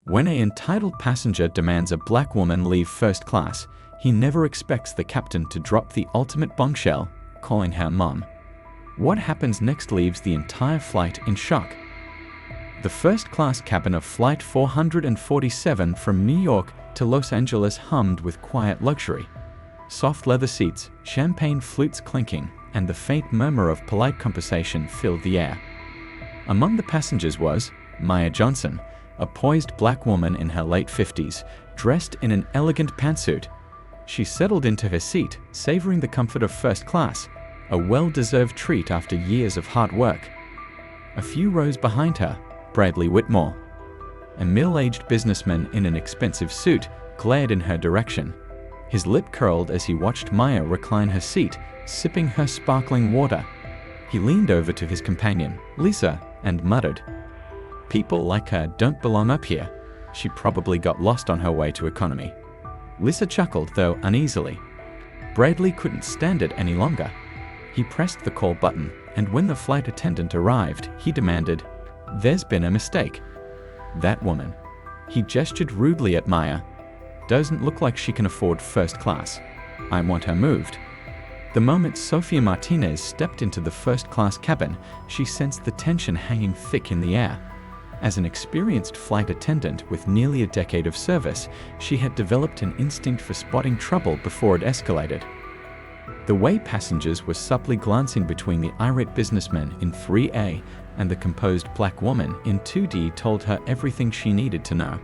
When an entitled passenger demands a black woman leave first class, he never expects the captain to drop the ultimate bombshell, calling her mom. What happens next leaves the entire flight in shock. The first-class cabin of Flight 447 from New York to Los Angeles hummed with quiet luxury. Soft leather seats, champagne flutes clinking, and the faint murmur of polite conversation filled the air. Among the passengers was Maya Johnson, a poised black woman in her late 50s, dressed in an elegant pantsuit. She settled into her seat, savoring the comfort of first class, a well-deserved treat after years of hard work. A few rows behind her, Bradley Whitmore, a middle-aged businessman in an expensive suit, glared in her direction. His lip curled as he watched Maya recline her seat, sipping her sparkling water. He leaned over to his companion, Lisa, and muttered, "People like her don't belong up here. She probably got lost on her way to economy." Lisa chuckled, though uneasily. Bradley couldn't stand it any longer. He pressed the call button, and when the flight attendant arrived, he demanded, "There's been a mistake. That woman," he gestured rudely at Maya, "doesn't look like she can afford first class. I want her moved." The moment Sofia Martinez stepped into the first-class cabin, she sensed the tension hanging thick in the air. As an experienced flight attendant with nearly a decade of service, she had developed an instinct for spotting trouble before it escalated. The way passengers were subtly glancing between the irate businessman in 3A and the composed black woman in 2D told her everything she needed to know.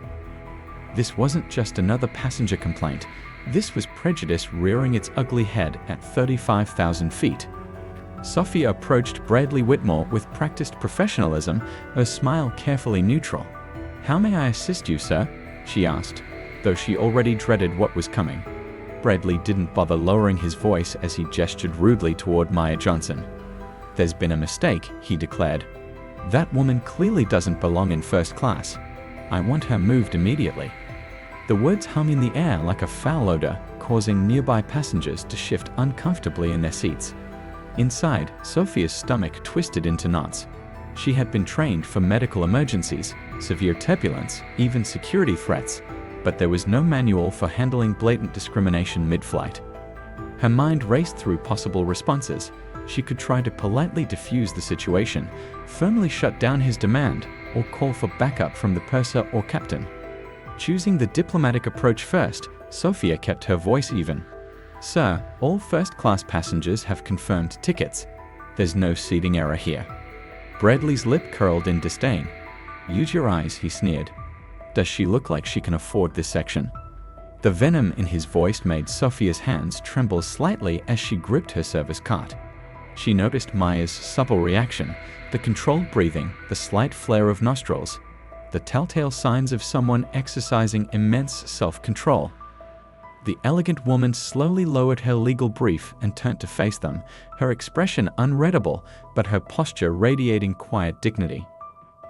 This wasn't just another passenger complaint. This was prejudice rearing its ugly head at 35,000 feet. Sophia approached Bradley Whitmore with practiced professionalism, her smile carefully neutral. "How may I assist you, sir?" she asked, though she already dreaded what was coming. Bradley didn't bother lowering his voice as he gestured rudely toward Maya Johnson. "There's been a mistake," he declared. "That woman clearly doesn't belong in first class. I want her moved immediately." The words hung in the air like a foul odor, causing nearby passengers to shift uncomfortably in their seats. Inside, Sophia's stomach twisted into knots. She had been trained for medical emergencies, severe turbulence, even security threats, but there was no manual for handling blatant discrimination mid-flight. Her mind raced through possible responses. She could try to politely defuse the situation, firmly shut down his demand, or call for backup from the purser or captain. Choosing the diplomatic approach first, Sophia kept her voice even. "Sir, all first-class passengers have confirmed tickets. There's no seating error here." Bradley's lip curled in disdain. "Use your eyes," he sneered. "Does she look like she can afford this section?" The venom in his voice made Sophia's hands tremble slightly as she gripped her service cart. She noticed Maya's supple reaction, the controlled breathing, the slight flare of nostrils, the telltale signs of someone exercising immense self-control. The elegant woman slowly lowered her legal brief and turned to face them, her expression unreadable, but her posture radiating quiet dignity.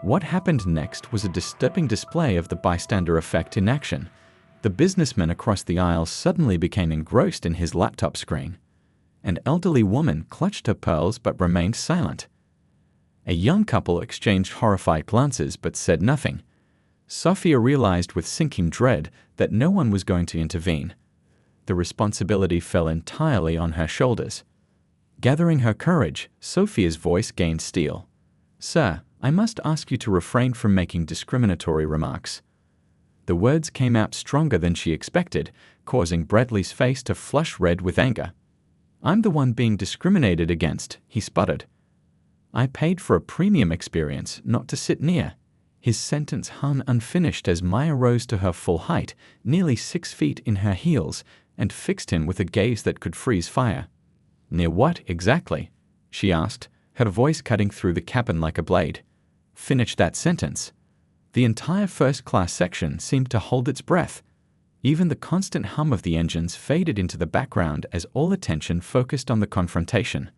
What happened next was a disturbing display of the bystander effect in action. The businessman across the aisle suddenly became engrossed in his laptop screen. An elderly woman clutched her pearls but remained silent. A young couple exchanged horrified glances but said nothing. Sophia realized with sinking dread that no one was going to intervene. The responsibility fell entirely on her shoulders. Gathering her courage, Sophia's voice gained steel. "Sir, I must ask you to refrain from making discriminatory remarks." The words came out stronger than she expected, causing Bradley's face to flush red with anger. "I'm the one being discriminated against," he sputtered. "I paid for a premium experience, not to sit near." His sentence hung unfinished as Maya rose to her full height, nearly 6 feet in her heels, and fixed him with a gaze that could freeze fire. "Near what, exactly?" she asked, her voice cutting through the cabin like a blade. "Finish that sentence." The entire first-class section seemed to hold its breath. Even the constant hum of the engines faded into the background as all attention focused on the confrontation.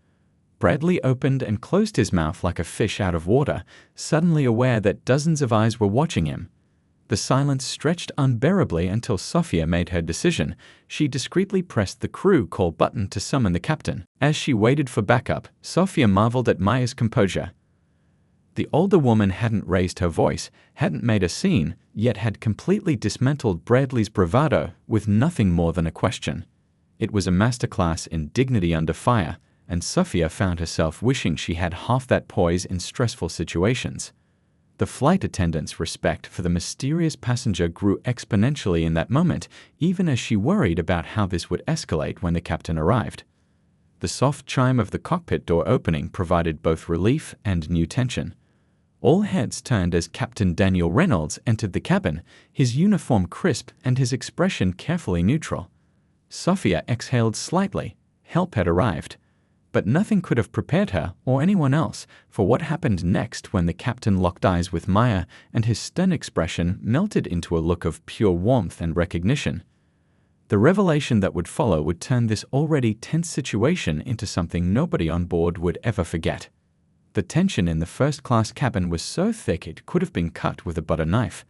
Bradley opened and closed his mouth like a fish out of water, suddenly aware that dozens of eyes were watching him. The silence stretched unbearably until Sophia made her decision. She discreetly pressed the crew call button to summon the captain. As she waited for backup, Sophia marveled at Maya's composure. The older woman hadn't raised her voice, hadn't made a scene, yet had completely dismantled Bradley's bravado with nothing more than a question. It was a masterclass in dignity under fire, and Sophia found herself wishing she had half that poise in stressful situations. The flight attendant's respect for the mysterious passenger grew exponentially in that moment, even as she worried about how this would escalate when the captain arrived. The soft chime of the cockpit door opening provided both relief and new tension. All heads turned as Captain Daniel Reynolds entered the cabin, his uniform crisp and his expression carefully neutral. Sophia exhaled slightly. Help had arrived. But nothing could have prepared her, or anyone else, for what happened next when the captain locked eyes with Maya and his stern expression melted into a look of pure warmth and recognition. The revelation that would follow would turn this already tense situation into something nobody on board would ever forget. The tension in the first-class cabin was so thick it could have been cut with a butter knife.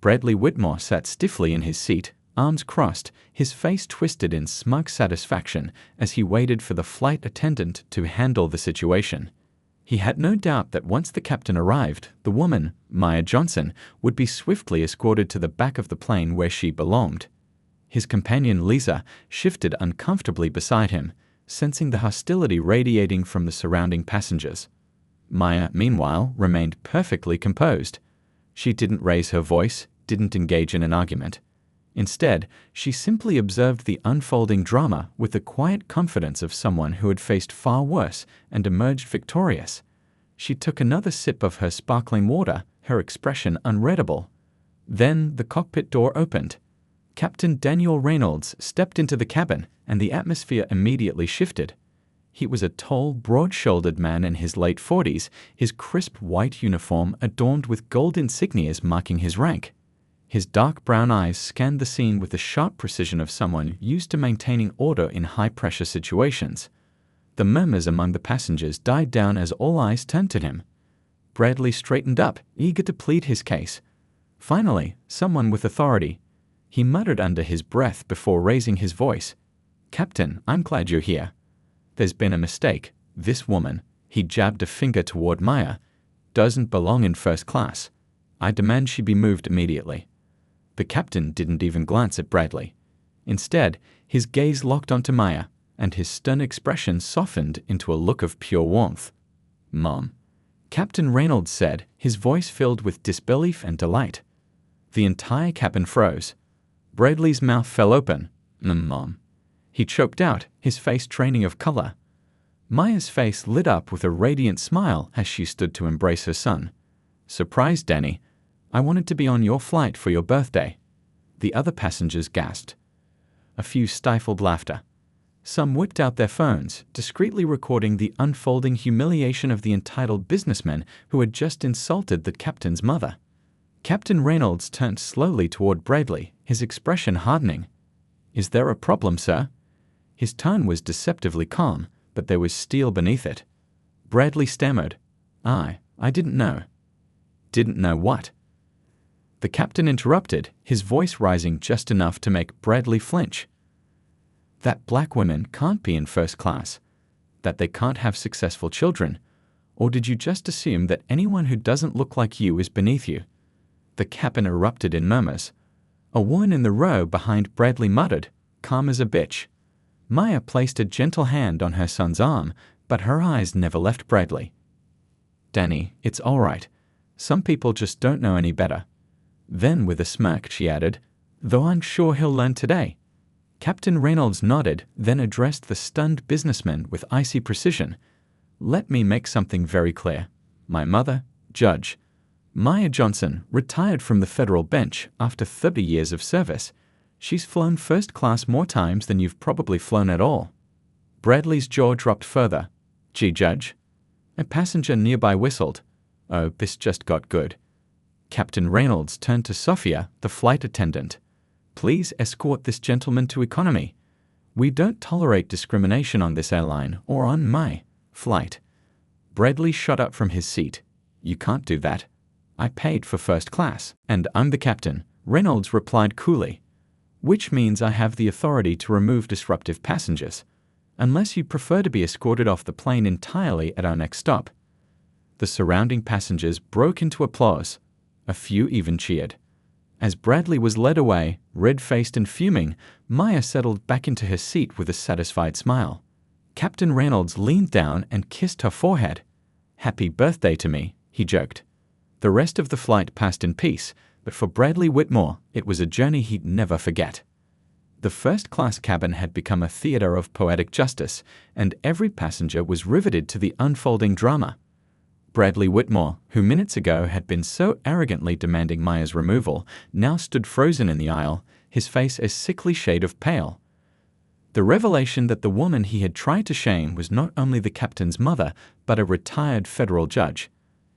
Bradley Whitmore sat stiffly in his seat, arms crossed, his face twisted in smug satisfaction as he waited for the flight attendant to handle the situation. He had no doubt that once the captain arrived, the woman, Maya Johnson, would be swiftly escorted to the back of the plane where she belonged. His companion Lisa shifted uncomfortably beside him, sensing the hostility radiating from the surrounding passengers. Maya, meanwhile, remained perfectly composed. She didn't raise her voice, didn't engage in an argument. Instead, she simply observed the unfolding drama with the quiet confidence of someone who had faced far worse and emerged victorious. She took another sip of her sparkling water, her expression unreadable. Then the cockpit door opened. Captain Daniel Reynolds stepped into the cabin, and the atmosphere immediately shifted. He was a tall, broad-shouldered man in his late 40s, his crisp white uniform adorned with gold insignias marking his rank. His dark brown eyes scanned the scene with the sharp precision of someone used to maintaining order in high-pressure situations. The murmurs among the passengers died down as all eyes turned to him. Bradley straightened up, eager to plead his case. Finally, someone with authority. He muttered under his breath before raising his voice. "Captain, I'm glad you're here. There's been a mistake. This woman," he jabbed a finger toward Maya, "doesn't belong in first class. I demand she be moved immediately." The captain didn't even glance at Bradley. Instead, his gaze locked onto Maya, and his stern expression softened into a look of pure warmth. "Mom," Captain Reynolds said, his voice filled with disbelief and delight. The entire cabin froze. Bradley's mouth fell open. "Mom." He choked out, his face draining of color. Maya's face lit up with a radiant smile as she stood to embrace her son. "Surprise, Danny. I wanted to be on your flight for your birthday." The other passengers gasped. A few stifled laughter. Some whipped out their phones, discreetly recording the unfolding humiliation of the entitled businessman who had just insulted the captain's mother. Captain Reynolds turned slowly toward Bradley, his expression hardening. "Is there a problem, sir?" His tone was deceptively calm, but there was steel beneath it. Bradley stammered, I didn't know." "Didn't know what?" The captain interrupted, his voice rising just enough to make Bradley flinch. "That black women can't be in first class. That they can't have successful children. Or did you just assume that anyone who doesn't look like you is beneath you?" The captain erupted in murmurs. A woman in the row behind Bradley muttered, "Calm as a bitch." Maya placed a gentle hand on her son's arm, but her eyes never left Bradley. "Danny, it's all right. Some people just don't know any better." Then with a smirk she added, "Though I'm sure he'll learn today." Captain Reynolds nodded, then addressed the stunned businessman with icy precision. "Let me make something very clear. My mother, Judge Maya Johnson, retired from the federal bench after 30 years of service. She's flown first class more times than you've probably flown at all." Bradley's jaw dropped further. "Gee, Judge." A passenger nearby whistled. "Oh, this just got good." Captain Reynolds turned to Sophia, the flight attendant. "Please escort this gentleman to economy. We don't tolerate discrimination on this airline or on my flight." Bradley shot up from his seat. "You can't do that. I paid for first class, and I'm the captain," Reynolds replied coolly. "Which means I have the authority to remove disruptive passengers, unless you prefer to be escorted off the plane entirely at our next stop." The surrounding passengers broke into applause. A few even cheered. As Bradley was led away, red-faced and fuming, Maya settled back into her seat with a satisfied smile. Captain Reynolds leaned down and kissed her forehead. "Happy birthday to me," he joked. The rest of the flight passed in peace, but for Bradley Whitmore, it was a journey he'd never forget. The first-class cabin had become a theater of poetic justice, and every passenger was riveted to the unfolding drama. Bradley Whitmore, who minutes ago had been so arrogantly demanding Maya's removal, now stood frozen in the aisle, his face a sickly shade of pale. The revelation that the woman he had tried to shame was not only the captain's mother, but a retired federal judge,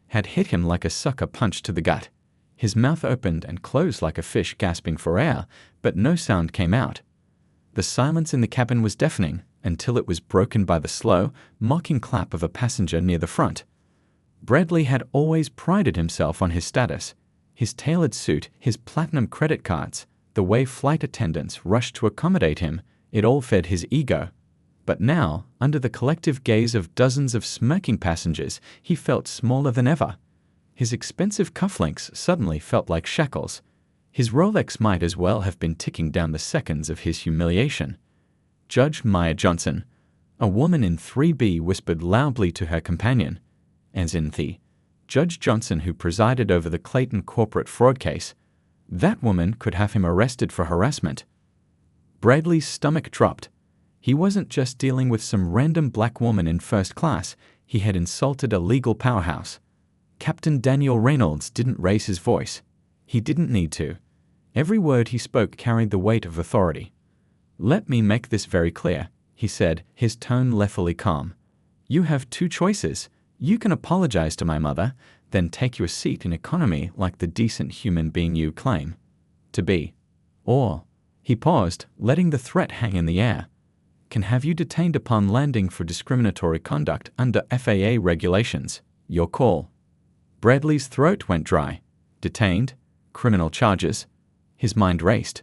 had hit him like a sucker punch to the gut. His mouth opened and closed like a fish gasping for air, but no sound came out. The silence in the cabin was deafening, until it was broken by the slow, mocking clap of a passenger near the front. Bradley had always prided himself on his status. His tailored suit, his platinum credit cards, the way flight attendants rushed to accommodate him, it all fed his ego. But now, under the collective gaze of dozens of smirking passengers, he felt smaller than ever. His expensive cufflinks suddenly felt like shackles. His Rolex might as well have been ticking down the seconds of his humiliation. Judge Maya Johnson, a woman in 3B, whispered loudly to her companion, as in the Judge Johnson who presided over the Clayton corporate fraud case. That woman could have him arrested for harassment. Bradley's stomach dropped. He wasn't just dealing with some random black woman in first class, he had insulted a legal powerhouse. Captain Daniel Reynolds didn't raise his voice. He didn't need to. Every word he spoke carried the weight of authority. "Let me make this very clear," he said, his tone lethally calm. "You have two choices. You can apologize to my mother, then take your seat in economy like the decent human being you claim to be. Or," he paused, letting the threat hang in the air, "can have you detained upon landing for discriminatory conduct under FAA regulations. Your call." Bradley's throat went dry. Detained? Criminal charges? His mind raced.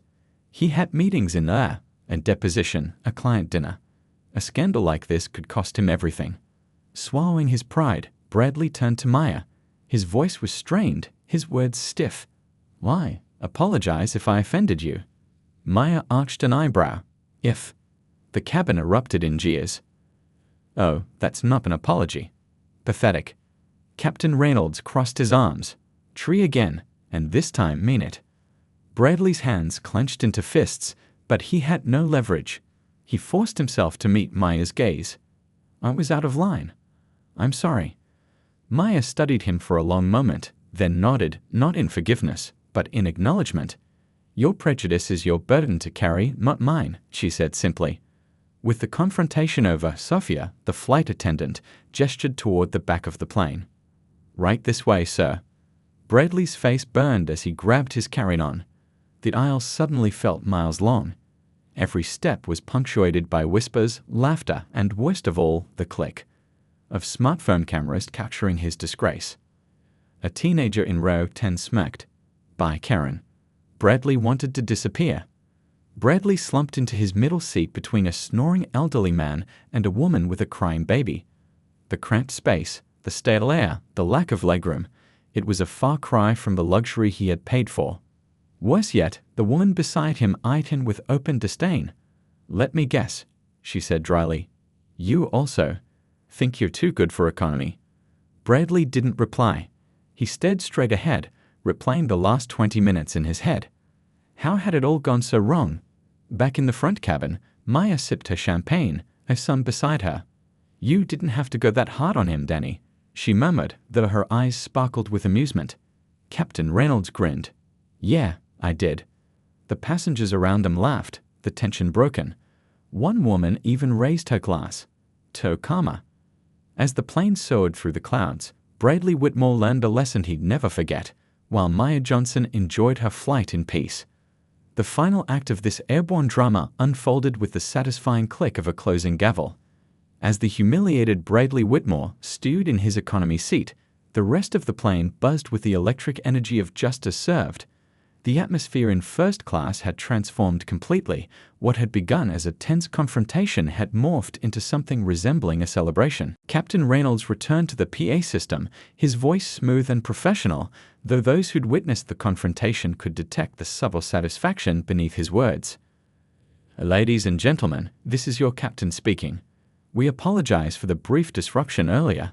He had meetings in there, a deposition, a client dinner. A scandal like this could cost him everything. Swallowing his pride, Bradley turned to Maya. His voice was strained, his words stiff. "Why, apologize if I offended you." Maya arched an eyebrow. "If." The cabin erupted in jeers. "Oh, that's not an apology. Pathetic." Captain Reynolds crossed his arms. "Try again, and this time mean it." Bradley's hands clenched into fists, but he had no leverage. He forced himself to meet Maya's gaze. "I was out of line. I'm sorry." Maya studied him for a long moment, then nodded, not in forgiveness, but in acknowledgement. "Your prejudice is your burden to carry, not mine," she said simply. With the confrontation over, Sophia, the flight attendant, gestured toward the back of the plane. "Right this way, sir." Bradley's face burned as he grabbed his carry-on. The aisle suddenly felt miles long. Every step was punctuated by whispers, laughter, and worst of all, the click of smartphone cameras capturing his disgrace. A teenager in row 10 smirked. "Bye, Karen." Bradley wanted to disappear. Bradley slumped into his middle seat between a snoring elderly man and a woman with a crying baby. The cramped space, the stale air, the lack of legroom. It was a far cry from the luxury he had paid for. Worse yet, the woman beside him eyed him with open disdain. "Let me guess," she said dryly. "You also think you're too good for economy." Bradley didn't reply. He stared straight ahead, replaying the last 20 minutes in his head. How had it all gone so wrong? Back in the front cabin, Maya sipped her champagne, her son beside her. "You didn't have to go that hard on him, Danny," she murmured, though her eyes sparkled with amusement. Captain Reynolds grinned. "Yeah, I did." The passengers around them laughed, the tension broken. One woman even raised her glass. "To karma." As the plane soared through the clouds, Bradley Whitmore learned a lesson he'd never forget, while Maya Johnson enjoyed her flight in peace. The final act of this airborne drama unfolded with the satisfying click of a closing gavel. As the humiliated Bradley Whitmore stewed in his economy seat, the rest of the plane buzzed with the electric energy of justice served. The atmosphere in first class had transformed completely. What had begun as a tense confrontation had morphed into something resembling a celebration. Captain Reynolds returned to the PA system, his voice smooth and professional, though those who'd witnessed the confrontation could detect the subtle satisfaction beneath his words. "Ladies and gentlemen, this is your captain speaking. We apologize for the brief disruption earlier.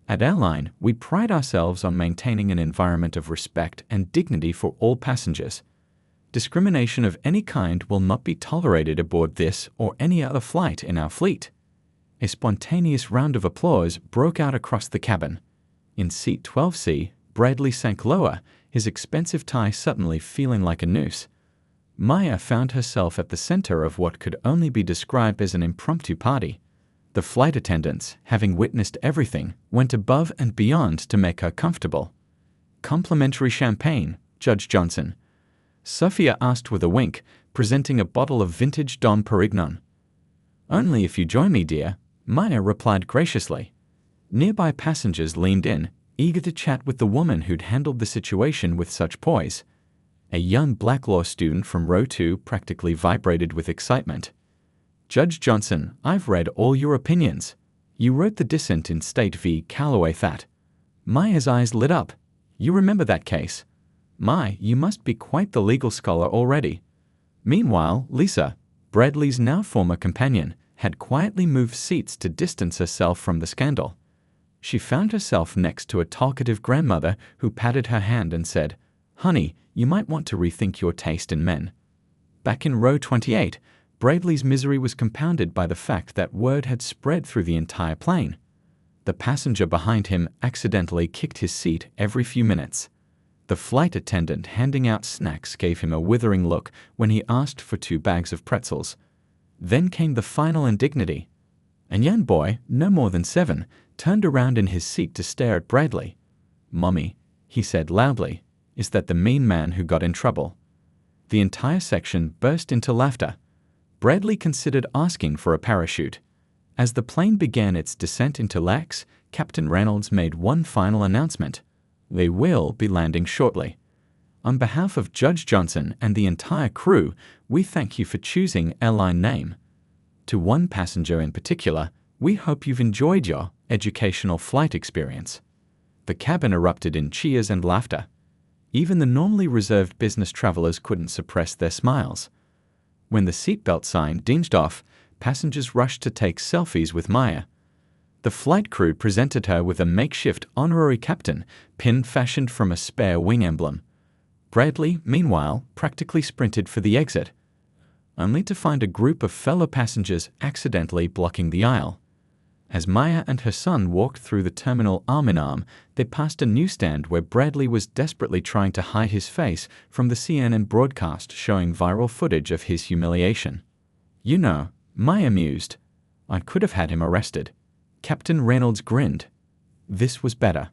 At our line, we pride ourselves on maintaining an environment of respect and dignity for all passengers. Discrimination of any kind will not be tolerated aboard this or any other flight in our fleet." A spontaneous round of applause broke out across the cabin. In seat 12C, Bradley sank lower, his expensive tie suddenly feeling like a noose. Maya found herself at the center of what could only be described as an impromptu party. The flight attendants, having witnessed everything, went above and beyond to make her comfortable. "Complimentary champagne, Judge Johnson," Sophia asked with a wink, presenting a bottle of vintage Dom Perignon. "Only if you join me, dear," Maya replied graciously. Nearby passengers leaned in, eager to chat with the woman who'd handled the situation with such poise. A young black law student from row 2 practically vibrated with excitement. "Judge Johnson, I've read all your opinions. You wrote the dissent in State v. Callaway that." Maya's eyes lit up. "You remember that case? My, you must be quite the legal scholar already." Meanwhile, Lisa, Bradley's now former companion, had quietly moved seats to distance herself from the scandal. She found herself next to a talkative grandmother who patted her hand and said, "Honey, you might want to rethink your taste in men." Back in row 28, Bradley's misery was compounded by the fact that word had spread through the entire plane. The passenger behind him accidentally kicked his seat every few minutes. The flight attendant handing out snacks gave him a withering look when he asked for 2 bags of pretzels. Then came the final indignity. A young boy, no more than 7, turned around in his seat to stare at Bradley. "Mommy," he said loudly, "is that the mean man who got in trouble?" The entire section burst into laughter. Bradley considered asking for a parachute. As the plane began its descent into Lax, Captain Reynolds made one final announcement. "They will be landing shortly. On behalf of Judge Johnson and the entire crew, we thank you for choosing airline name. To one passenger in particular, we hope you've enjoyed your educational flight experience." The cabin erupted in cheers and laughter. Even the normally reserved business travelers couldn't suppress their smiles. When the seatbelt sign dinged off, passengers rushed to take selfies with Maya. The flight crew presented her with a makeshift honorary captain pin fashioned from a spare wing emblem. Bradley, meanwhile, practically sprinted for the exit, only to find a group of fellow passengers accidentally blocking the aisle. As Maya and her son walked through the terminal arm in arm, they passed a newsstand where Bradley was desperately trying to hide his face from the CNN broadcast showing viral footage of his humiliation. "You know," Maya mused, "I could have had him arrested." Captain Reynolds grinned. This was better.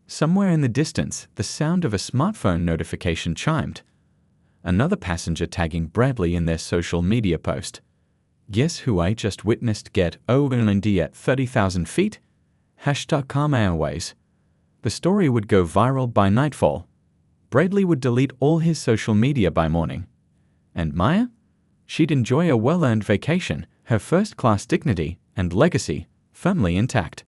Somewhere in the distance, the sound of a smartphone notification chimed. Another passenger tagging Bradley in their social media post. "Guess who I just witnessed get OND at 30,000 feet? #Calm Airways." The story would go viral by nightfall. Bradley would delete all his social media by morning. And Maya? She'd enjoy a well-earned vacation, her first-class dignity and legacy firmly intact.